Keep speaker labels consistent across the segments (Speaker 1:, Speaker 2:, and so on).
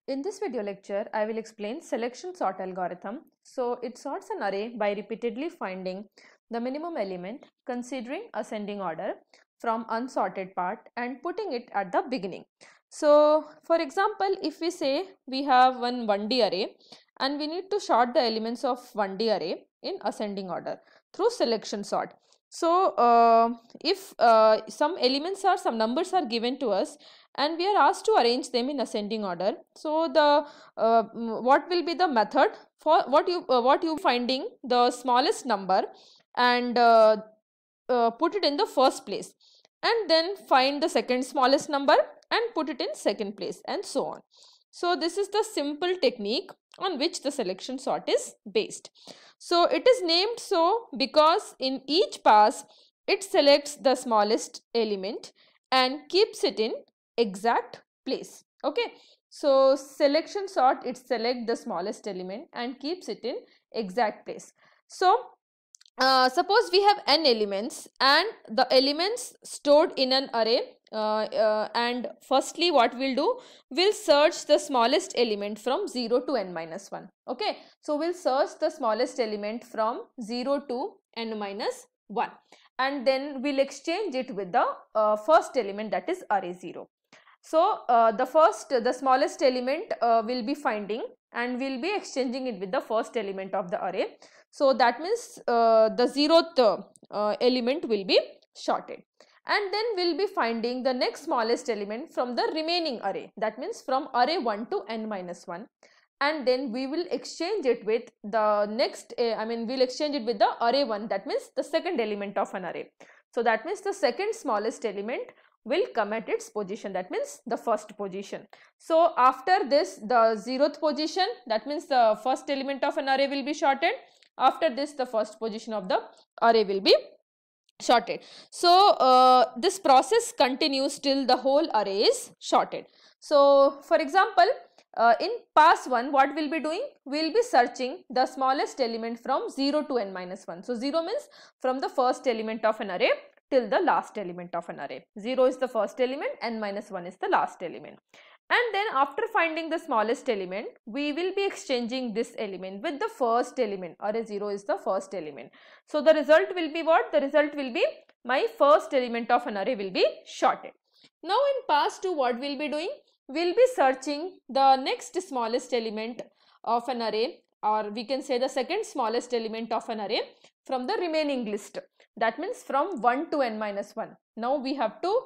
Speaker 1: In this video lecture, I will explain selection sort algorithm. So it sorts an array by repeatedly finding the minimum element considering ascending order from unsorted part and putting it at the beginning. So for example, if we say we have one 1D array and we need to sort the elements of 1D array in ascending order through selection sort. So if some numbers are given to us and we are asked to arrange them in ascending order, so the what will be the method for what you finding the smallest number and put it in the first place, and then find the second smallest number and put it in second place, and so on. So this is the simple technique on which the selection sort is based. So it is named so because in each pass it selects the smallest element and keeps it in exact place. Okay, so selection sort, it select the smallest element and keeps it in exact place. So suppose we have n elements and the elements stored in an array, and firstly what we'll do, we'll search the smallest element from 0 to n minus 1. Okay, so we'll search the smallest element from 0 to n minus 1 and then we'll exchange it with the first element, that is array 0. So the smallest element will be finding and we'll be exchanging it with the first element of the array. So that means the 0th element will be shorted, and then we'll be finding the next smallest element from the remaining array, that means from array 1 to n minus 1, and then we will exchange it with the next we'll exchange it with the array 1, that means the second element of an array. So that means the second smallest element will come at its position, that means the first position. So after this, the 0th position, that means the first element of an array will be shorted. After this, the first position of the array will be shorted. So this process continues till the whole array is shorted. So for example, in pass 1, what we'll be doing, we'll be searching the smallest element from 0 to n minus 1. So 0 means from the first element of an array till the last element of an array. 0 is the first element, n minus 1 is the last element. And then after finding the smallest element, we will be exchanging this element with the first element. Array 0 is the first element. So the result will be what? The result will be my first element of an array will be shorted. Now in pass 2, what we'll be doing? We'll be searching the next smallest element of an array, or we can say the second smallest element of an array from the remaining list. That means from 1 to n minus 1. Now we have to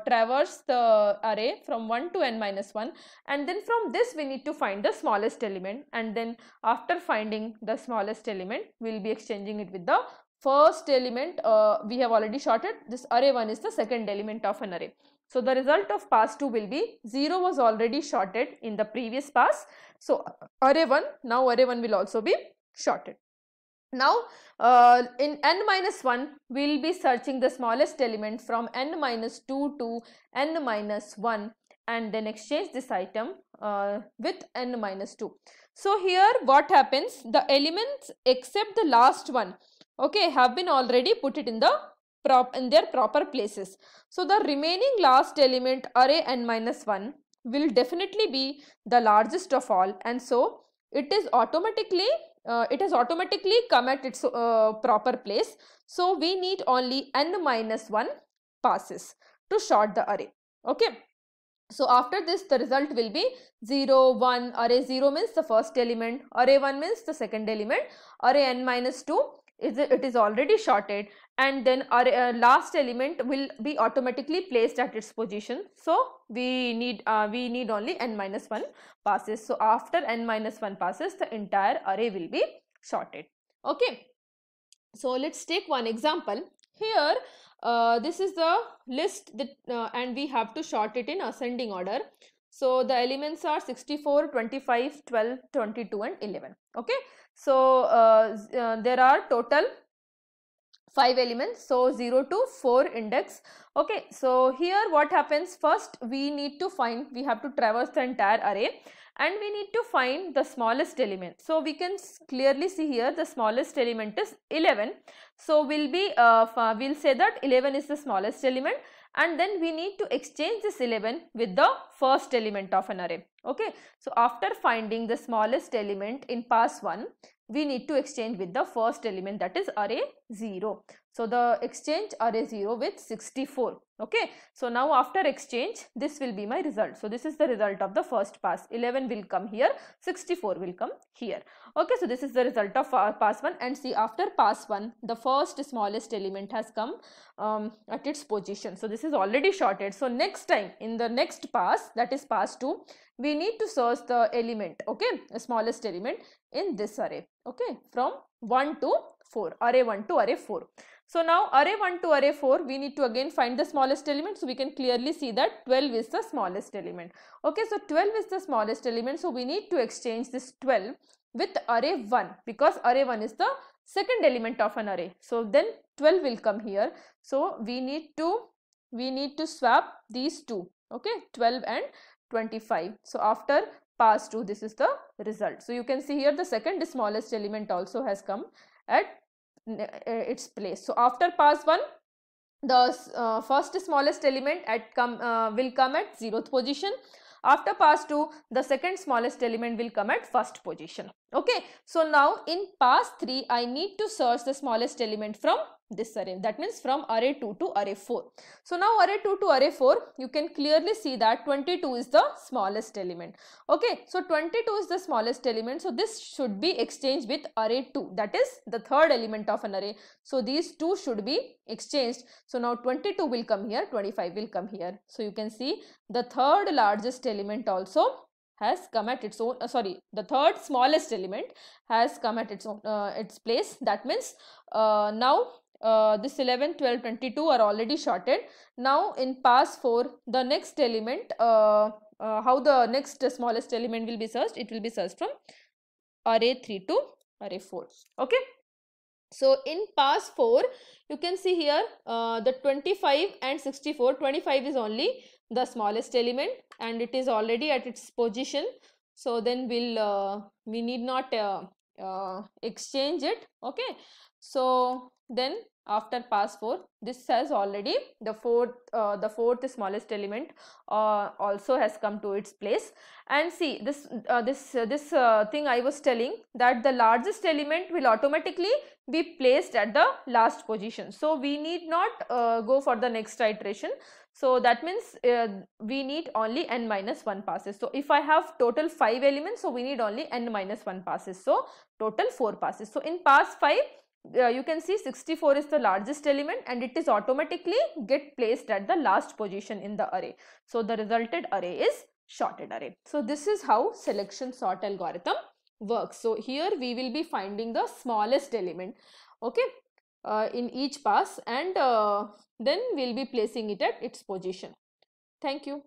Speaker 1: traverse the array from 1 to n minus 1, and then from this we need to find the smallest element, and then after finding the smallest element we will be exchanging it with the first element. We have already shorted this. Array 1 is the second element of an array. So the result of pass 2 will be 0 was already shorted in the previous pass. So array 1, now array 1 will also be shorted. Now in n minus 1, we will be searching the smallest element from n minus 2 to n minus 1 and then exchange this item with n minus 2. So here what happens, the elements except the last one, okay, have been already put it in their proper places. So the remaining last element, array n minus 1, will definitely be the largest of all, and so it is automatically has automatically come at its proper place. So we need only n minus 1 passes to sort the array. Okay, so after this the result will be 0 1. Array 0 means the first element, array 1 means the second element, array n minus 2 it is already shorted, and then our last element will be automatically placed at its position. So we need only n minus 1 passes. So after n minus 1 passes, the entire array will be shorted. Okay, so let's take one example. Here this is the list that and we have to sort it in ascending order. So the elements are 64, 25, 12, 22 and 11. Okay, so there are total 5 elements, so 0 to 4 index. Okay, so here what happens, first we have to traverse the entire array and we need to find the smallest element. So we can clearly see here the smallest element is 11. So we'll say that 11 is the smallest element, and then we need to exchange this 11 with the first element of an array. Okay, so after finding the smallest element in pass 1, we need to exchange with the first element, that is array 0. So the exchange array 0 with 64. Okay, so now after exchange, this will be my result. So this is the result of the first pass. 11 will come here, 64 will come here. Okay, so this is the result of pass 1, and see, after pass 1, the first smallest element has come at its position. So this is already sorted. So next time, in the next pass, that is pass 2, we need to search the element, okay, the smallest element in this array, okay, from 1 to 4, array 1 to array 4. So now array 1 to array 4, we need to again find the smallest element. So we can clearly see that 12 is the smallest element. Okay, so 12 is the smallest element. So we need to exchange this 12 with array 1, because array 1 is the second element of an array. So then 12 will come here. So we need to swap these two, okay, 12 and 25. So after pass 2, this is the result. So you can see here the second smallest element also has come at its place. So after pass 1, the first smallest element will come at 0th position. After pass 2, the second smallest element will come at first position. Okay, so now in pass 3, I need to search the smallest element from this array, that means from array 2 to array 4. So now array 2 to array 4, you can clearly see that 22 is the smallest element. Okay, so 22 is the smallest element, so this should be exchanged with array 2, that is the third element of an array. So these two should be exchanged. So now 22 will come here, 25 will come here. So you can see the third largest element also has come at its own, the third smallest element has come at its own its place. That means now this 11, 12, 22 are already sorted. Now in pass 4, the next element, how the next smallest element will be searched? It will be searched from array 3 to array 4. Okay, so in pass 4, you can see here the 25 and 64. 25 is only the smallest element and it is already at its position. So then we need not exchange it. Okay, so then after pass 4, this has already the fourth smallest element also has come to its place. And see, this thing I was telling, that the largest element will automatically be placed at the last position. So we need not go for the next iteration. So that means we need only n minus 1 passes. So if I have total 5 elements, so we need only n minus 1 passes. So total 4 passes. So in pass 5, you can see 64 is the largest element and it is automatically get placed at the last position in the array. So the resulted array is sorted array. So this is how selection sort algorithm works. So here we will be finding the smallest element, okay, in each pass, and then we will be placing it at its position. Thank you.